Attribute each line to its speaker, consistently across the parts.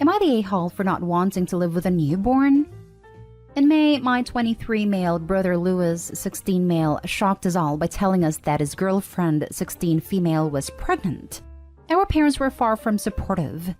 Speaker 1: Am I the a-hole for not wanting to live with a newborn? In May, my 23 male brother Louis, 16 male, shocked us all by telling us that his girlfriend, 16 female, was pregnant. Our parents were far from supportive.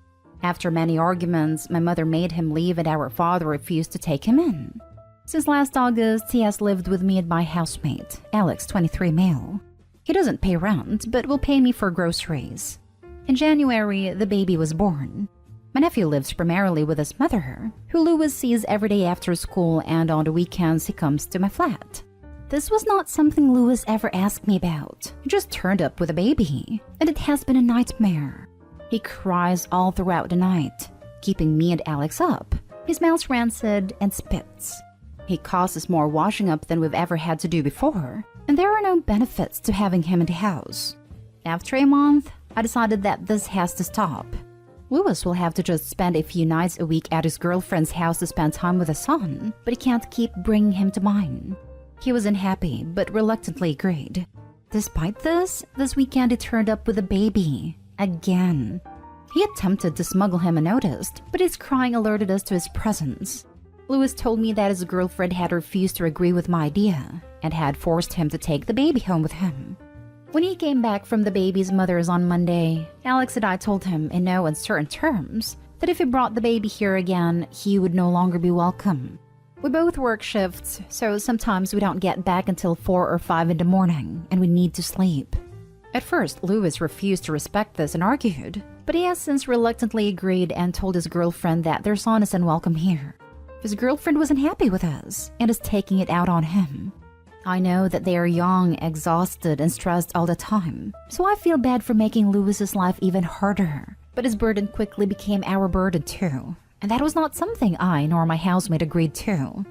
Speaker 1: After many arguments, my mother made him leave and our father refused to take him in. Since last August, he has lived with me and my housemate, Alex, 23 male. He doesn't pay rent, but will pay me for groceries. In January, the baby was born. My nephew lives primarily with his mother, who Louis sees every day after school, and on the weekends he comes to my flat. This was not something Louis ever asked me about. He just turned up with a baby, and it has been a nightmare. He cries all throughout the night, keeping me and Alex up. He smells rancid and spits. He causes more washing up than we've ever had to do before, and there are no benefits to having him in the house. After a month, I decided that this has to stop. Louis will have to just spend a few nights a week at his girlfriend's house to spend time with his son, but he can't keep bringing him to mine. He was unhappy, but reluctantly agreed. Despite this weekend he turned up with a baby. Again. He attempted to smuggle him unnoticed, but his crying alerted us to his presence. Louis told me that his girlfriend had refused to agree with my idea, and had forced him to take the baby home with him. When he came back from the baby's mother's on Monday, Alex and I told him in no uncertain terms that if he brought the baby here again, he would no longer be welcome. We both work shifts, so sometimes we don't get back until 4 or 5 in the morning, and we need to sleep. At first, Louis refused to respect this and argued, but he has since reluctantly agreed and told his girlfriend that their son is unwelcome here. His girlfriend wasn't happy with us and is taking it out on him. I know that they are young, exhausted, and stressed all the time, so I feel bad for making Louis's life even harder. But his burden quickly became our burden too, and that was not something I nor my housemate agreed to.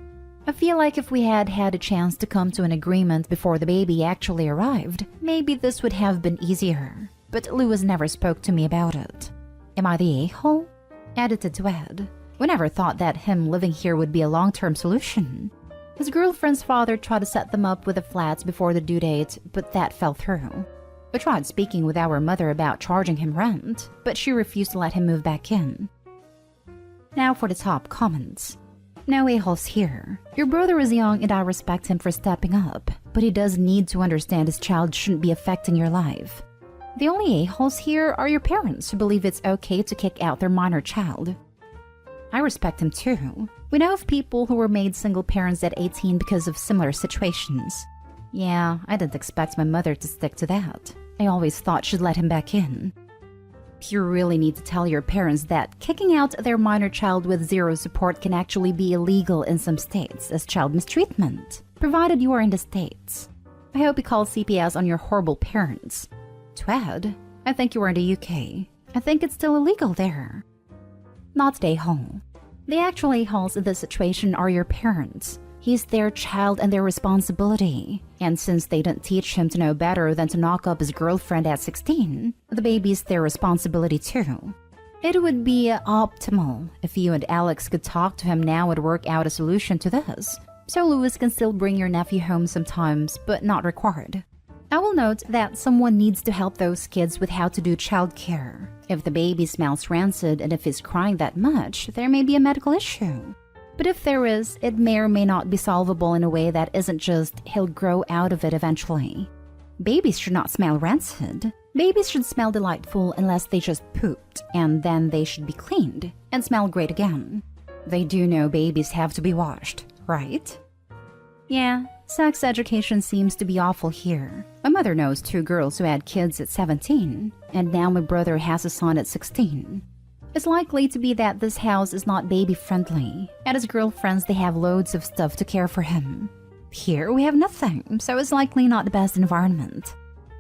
Speaker 1: I feel like if we had had a chance to come to an agreement before the baby actually arrived, maybe this would have been easier. But Louis never spoke to me about it. Am I the a-hole? Edited to add, we never thought that him living here would be a long-term solution. His girlfriend's father tried to set them up with a flat before the due date, but that fell through. We tried speaking with our mother about charging him rent, but she refused to let him move back in. Now for the top comments. No a-holes here. Your brother is young and I respect him for stepping up, but he does need to understand his child shouldn't be affecting your life. The only a-holes here are your parents who believe it's okay to kick out their minor child. I respect him too. We know of people who were made single parents at 18 because of similar situations. Yeah, I didn't expect my mother to stick to that. I always thought she'd let him back in. You really need to tell your parents that kicking out their minor child with zero support can actually be illegal in some states as child mistreatment, provided you are in the States. I hope you call CPS on your horrible parents. To add, I think you are in the UK. I think it's still illegal there. Not the a-hole. The actual a-holes in this situation are your parents. He's their child and their responsibility. And since they didn't teach him to know better than to knock up his girlfriend at 16, the baby's their responsibility too. It would be optimal if you and Alex could talk to him now and work out a solution to this, so Louis can still bring your nephew home sometimes, but not required. I will note that someone needs to help those kids with how to do childcare. If the baby smells rancid and if he's crying that much, there may be a medical issue. But if there is, it may or may not be solvable in a way that isn't just he'll grow out of it eventually. Babies should not smell rancid. Babies should smell delightful unless they just pooped, and then they should be cleaned and smell great again. They do know babies have to be washed, right? Yeah, sex education seems to be awful here. My mother knows 2 girls who had kids at 17, and now my brother has a son at 16. It's likely to be that this house is not baby-friendly. At his girlfriend's, they have loads of stuff to care for him. Here, we have nothing, so it's likely not the best environment.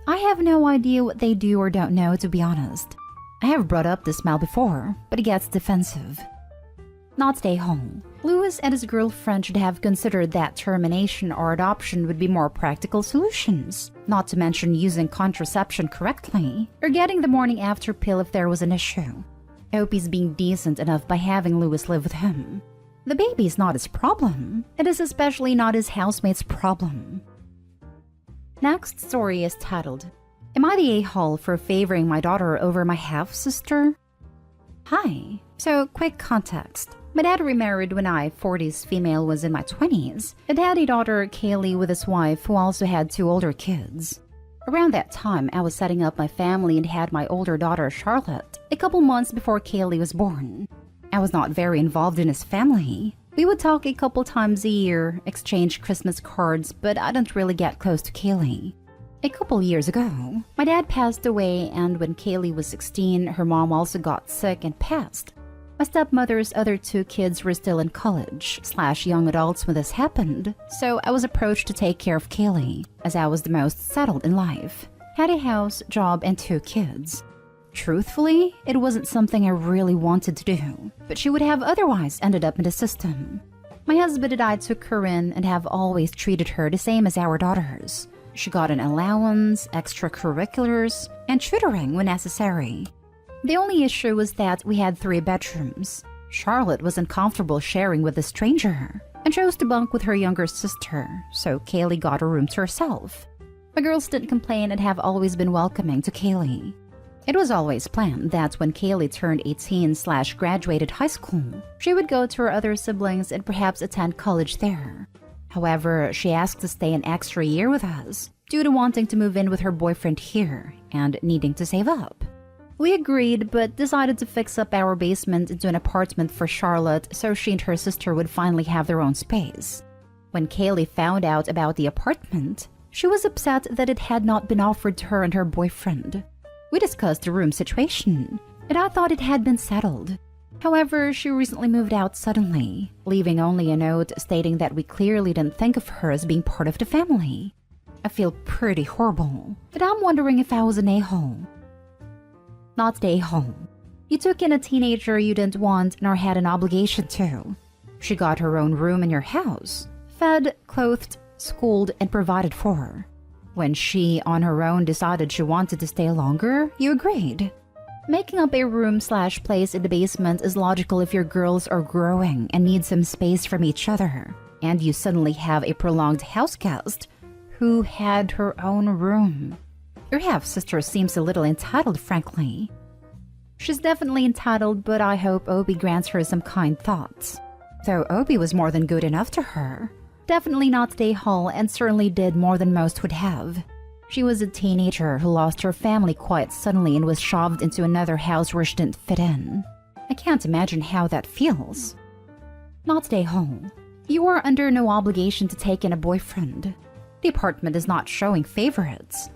Speaker 1: I have no idea what they do or don't know, to be honest. I have brought up the smell before, but he gets defensive. Not stay home. Louis and his girlfriend should have considered that termination or adoption would be more practical solutions, not to mention using contraception correctly, or getting the morning after pill if there was an issue. I hope he's being decent enough by having Louis live with him. The baby is not his problem. It is especially not his housemate's problem. Next story is titled, Am I the a-hole for favoring my daughter over my half-sister? Hi. So, quick context. My dad remarried when I, 40s female, was in my 20s, and had a daughter, Kaylee, with his wife, who also had 2 older kids. Around that time, I was setting up my family and had my older daughter, Charlotte, a couple months before Kaylee was born. I was not very involved in his family. We would talk a couple times a year, exchange Christmas cards, but I didn't really get close to Kaylee. A couple years ago, my dad passed away, and when Kaylee was 16, her mom also got sick and passed. My stepmother's other 2 kids were still in college/young adults when this happened, so I was approached to take care of Kaylee, as I was the most settled in life, had a house, job, and 2 kids. Truthfully, it wasn't something I really wanted to do, but she would have otherwise ended up in the system. My husband and I took her in and have always treated her the same as our daughters. She got an allowance, extracurriculars, and tutoring when necessary. The only issue was that we had 3 bedrooms. Charlotte was uncomfortable sharing with a stranger and chose to bunk with her younger sister, so Kaylee got a room to herself. My girls didn't complain and have always been welcoming to Kaylee. It was always planned that when Kaylee turned 18/graduated high school, she would go to her other siblings and perhaps attend college there. However, she asked to stay an extra year with us due to wanting to move in with her boyfriend here and needing to save up. We agreed, but decided to fix up our basement into an apartment for Charlotte so she and her sister would finally have their own space. When Kaylee found out about the apartment, she was upset that it had not been offered to her and her boyfriend. We discussed the room situation, and I thought it had been settled. However, she recently moved out suddenly, leaving only a note stating that we clearly didn't think of her as being part of the family. I feel pretty horrible, but I'm wondering if I was an a-hole. Not the a-hole. You took in a teenager you didn't want nor had an obligation to. She got her own room in your house, fed, clothed, schooled, and provided for. When she, on her own, decided she wanted to stay longer, you agreed. Making up a room/place in the basement is logical if your girls are growing and need some space from each other, and you suddenly have a prolonged house guest who had her own room. Your half-sister seems a little entitled, frankly. She's definitely entitled, but I hope Obi grants her some kind thoughts. Though Obi was more than good enough to her. Definitely not the a-hole and certainly did more than most would have. She was a teenager who lost her family quite suddenly and was shoved into another house where she didn't fit in. I can't imagine how that feels. Not the a-hole. You are under no obligation to take in a boyfriend. The apartment is not showing favorites.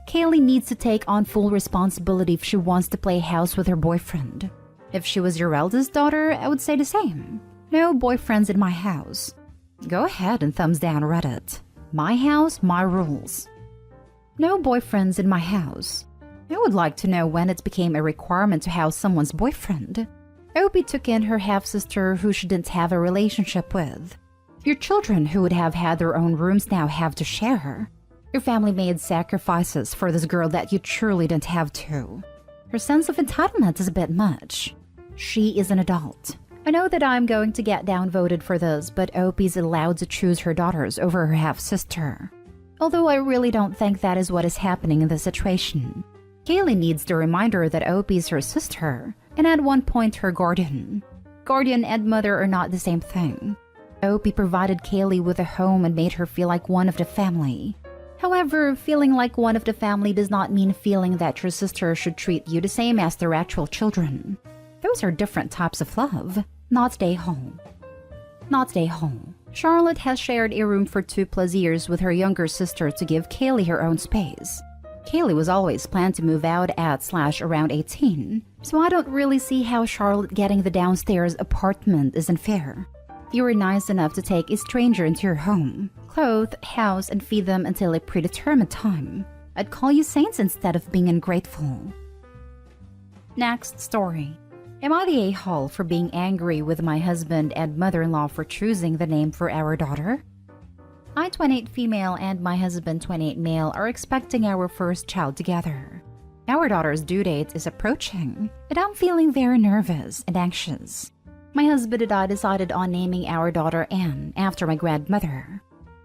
Speaker 1: Kaylee needs to take on full responsibility if she wants to play house with her boyfriend. If she was your eldest daughter, I would say the same. No boyfriends in my house. Go ahead and thumbs down Reddit. My house, my rules. No boyfriends in my house. I would like to know when it became a requirement to house someone's boyfriend. Opie took in her half-sister who she didn't have a relationship with. Your children who would have had their own rooms now have to share. Your family made sacrifices for this girl that you truly didn't have to. Her sense of entitlement is a bit much. She is an adult. I know that I'm going to get downvoted for this, but Opie's allowed to choose her daughters over her half-sister. Although I really don't think that is what is happening in this situation. Kaylee needs the reminder that Opie's her sister, and at one point her guardian. Guardian and mother are not the same thing. Opie provided Kaylee with a home and made her feel like one of the family. However, feeling like one of the family does not mean feeling that your sister should treat you the same as their actual children. Those are different types of love. Not the a-hole. Not the a-hole. Charlotte has shared a room for 2+ years with her younger sister to give Kaylee her own space. Kaylee was always planned to move out at/around 18, so I don't really see how Charlotte getting the downstairs apartment isn't fair. You were nice enough to take a stranger into your home, clothe, house, and feed them until a predetermined time. I'd call you saints instead of being ungrateful. Next story. Am I the a-hole for being angry with my husband and mother-in-law for choosing the name for our daughter? I, 28 female, and my husband, 28 male, are expecting our first child together. Our daughter's due date is approaching, and I'm feeling very nervous and anxious. My husband and I decided on naming our daughter Anne after my grandmother.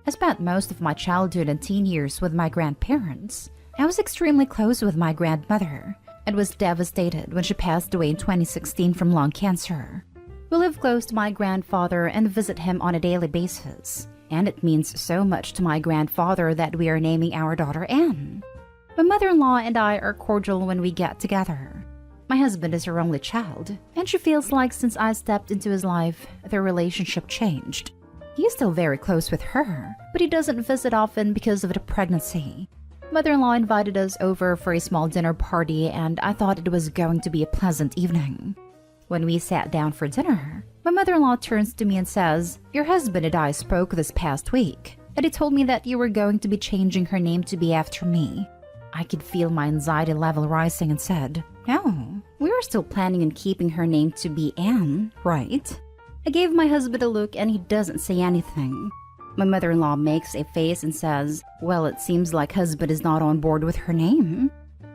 Speaker 1: I spent most of my childhood and teen years with my grandparents. I was extremely close with my grandmother, and was devastated when she passed away in 2016 from lung cancer. We live close to my grandfather and visit him on a daily basis, and it means so much to my grandfather that we are naming our daughter Anne. My mother-in-law and I are cordial when we get together. My husband is her only child, and she feels like since I stepped into his life, their relationship changed. He is still very close with her, but he doesn't visit often because of the pregnancy. Mother-in-law invited us over for a small dinner party, and I thought it was going to be a pleasant evening. When we sat down for dinner, my mother-in-law turns to me and says, "Your husband and I spoke this past week, and he told me that you were going to be changing her name to be after me." I could feel my anxiety level rising and said, "No, we were still planning on keeping her name to be Anne, right?" I gave my husband a look and he doesn't say anything. My mother-in-law makes a face and says, "Well, it seems like husband is not on board with her name."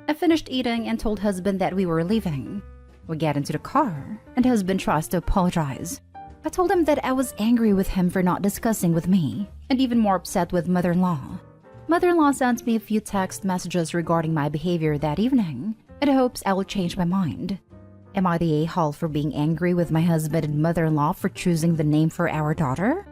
Speaker 1: I finished eating and told husband that we were leaving. We get into the car, and husband tries to apologize. I told him that I was angry with him for not discussing with me, and even more upset with mother-in-law. Mother-in-law sent me a few text messages regarding my behavior that evening, and hopes I will change my mind. Am I the a-hole for being angry with my husband and mother-in-law for choosing the name for our daughter?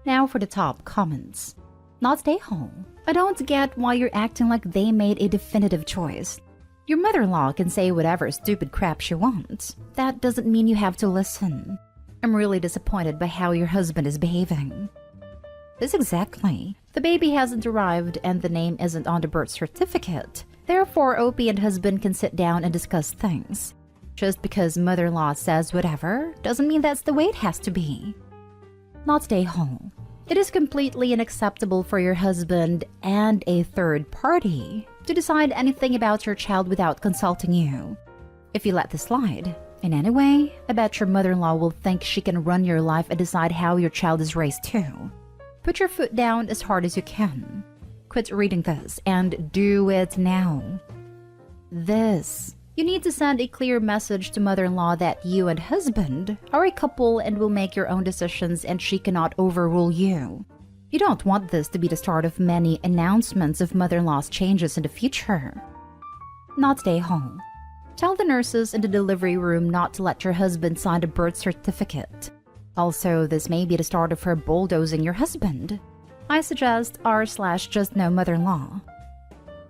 Speaker 1: Now for the top comments. Not the a-hole. I don't get why you're acting like they made a definitive choice. Your mother-in-law can say whatever stupid crap she wants. That doesn't mean you have to listen. I'm really disappointed by how your husband is behaving. This exactly. The baby hasn't arrived and the name isn't on the birth certificate. Therefore, Opie and husband can sit down and discuss things. Just because mother-in-law says whatever doesn't mean that's the way it has to be. Not stay home. It is completely unacceptable for your husband and a third party to decide anything about your child without consulting you. If you let this slide, in any way, I bet your mother-in-law will think she can run your life and decide how your child is raised too. Put your foot down as hard as you can. Quit reading this and do it now. You need to send a clear message to mother-in-law that you and husband are a couple and will make your own decisions and she cannot overrule you. You don't want this to be the start of many announcements of mother-in-law's changes in the future. Not stay home. Tell the nurses in the delivery room not to let your husband sign the birth certificate. Also, this may be the start of her bulldozing your husband. I suggest r/just no mother-in-law.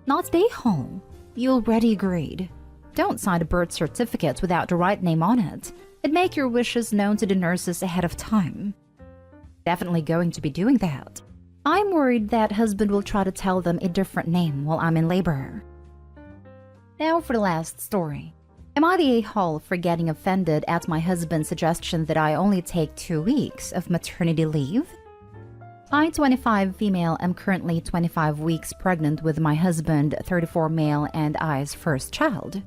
Speaker 1: Not stay home. You already agreed. Don't sign the birth certificate without the right name on it, and make your wishes known to the nurses ahead of time. Definitely going to be doing that. I'm worried that husband will try to tell them a different name while I'm in labor. Now for the last story. Am I the a-hole for getting offended at my husband's suggestion that I only take 2 weeks of maternity leave? I, 25 female, am currently 25 weeks pregnant with my husband, 34 male, and I's first child.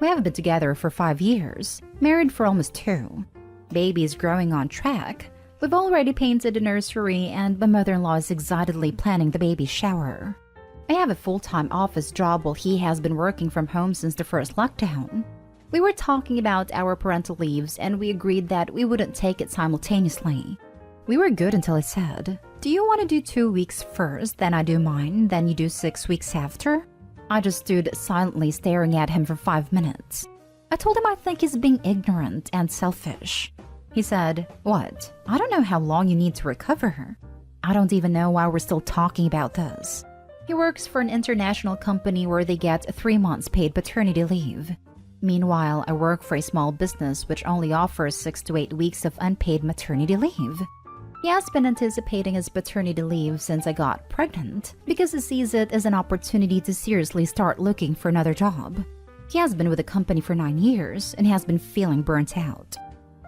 Speaker 1: We have been together for 5 years, married for almost 2. Baby is growing on track. We've already painted the nursery, and my mother-in-law is excitedly planning the baby shower. I have a full-time office job while he has been working from home since the first lockdown. We were talking about our parental leaves, and we agreed that we wouldn't take it simultaneously. We were good until I said, "Do you want to do 2 weeks first, then I do mine, then you do 6 weeks after?" I just stood silently staring at him for 5 minutes. I told him I think he's being ignorant and selfish. He said, "What? I don't know how long you need to recover." I don't even know why we're still talking about this. He works for an international company where they get 3 months paid paternity leave. Meanwhile, I work for a small business which only offers 6 to 8 weeks of unpaid maternity leave. He has been anticipating his paternity leave since I got pregnant because he sees it as an opportunity to seriously start looking for another job. He has been with the company for 9 years and has been feeling burnt out.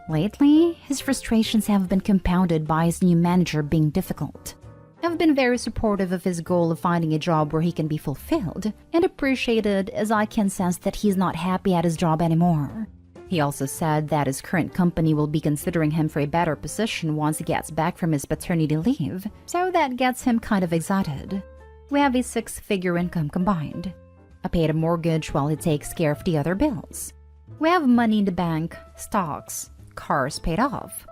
Speaker 1: Lately, his frustrations have been compounded by his new manager being difficult. I've been very supportive of his goal of finding a job where he can be fulfilled and appreciated, as I can sense that he's not happy at his job anymore. He also said that his current company will be considering him for a better position once he gets back from his paternity leave, so that gets him kind of excited. We have a 6-figure income combined. I paid a mortgage while he takes care of the other bills. We have money in the bank, stocks, cars paid off.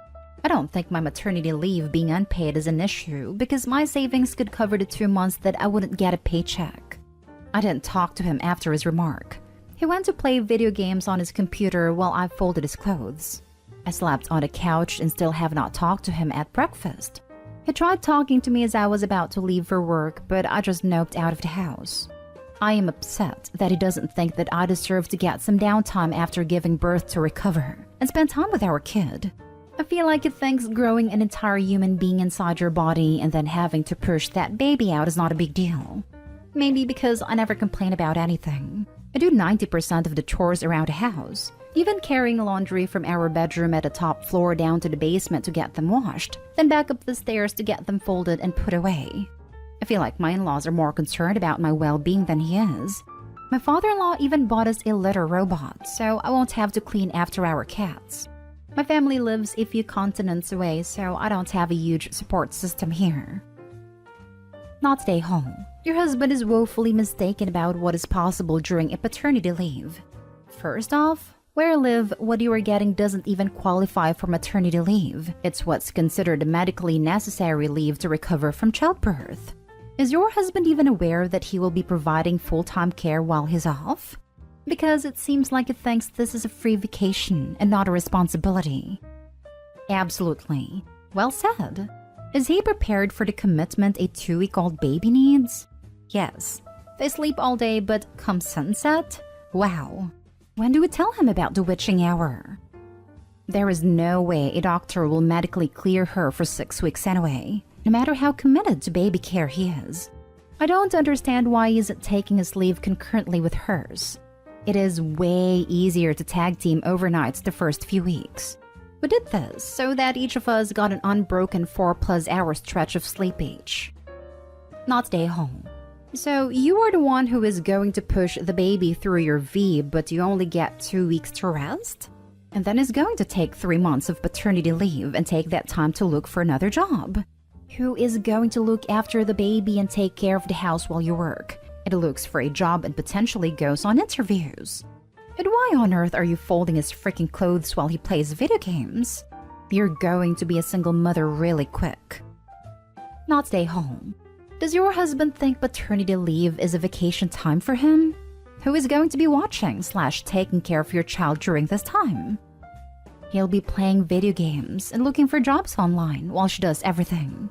Speaker 1: I don't think my maternity leave being unpaid is an issue because my savings could cover the 2 months that I wouldn't get a paycheck. I didn't talk to him after his remark. He went to play video games on his computer while I folded his clothes. I slept on the couch and still have not talked to him at breakfast. He tried talking to me as I was about to leave for work, but I just noped out of the house. I am upset that he doesn't think that I deserve to get some downtime after giving birth to recover and spend time with our kid. I feel like he thinks growing an entire human being inside your body and then having to push that baby out is not a big deal. Maybe because I never complain about anything. I do 90% of the chores around the house, even carrying laundry from our bedroom at the top floor down to the basement to get them washed, then back up the stairs to get them folded and put away. I feel like my in-laws are more concerned about my well-being than he is. My father-in-law even bought us a litter robot, so I won't have to clean after our cats. My family lives a few continents away, so I don't have a huge support system here. Not stay home. Your husband is woefully mistaken about what is possible during a paternity leave. First off, where I live, what you are getting doesn't even qualify for maternity leave. It's what's considered medically necessary leave to recover from childbirth. Is your husband even aware that he will be providing full-time care while he's off? Because it seems like he thinks this is a free vacation and not a responsibility. Absolutely. Well said. Is he prepared for the commitment a 2-week-old baby needs? Yes. They sleep all day, but come sunset? Wow. When do we tell him about the witching hour? There is no way a doctor will medically clear her for 6 weeks anyway, no matter how committed to baby care he is. I don't understand why he isn't taking his leave concurrently with hers. It is way easier to tag team overnights the first few weeks. We did this so that each of us got an unbroken 4+ hour stretch of sleep each. Not stay home. So you are the one who is going to push the baby through your V, but you only get 2 weeks to rest? And then is going to take 3 months of paternity leave and take that time to look for another job. Who is going to look after the baby and take care of the house while you work? It looks for a job and potentially goes on interviews. And why on earth are you folding his freaking clothes while he plays video games? You're going to be a single mother really quick. Not stay home. Does your husband think paternity leave is a vacation time for him? Who is going to be watching/taking care of your child during this time? He'll be playing video games and looking for jobs online while she does everything.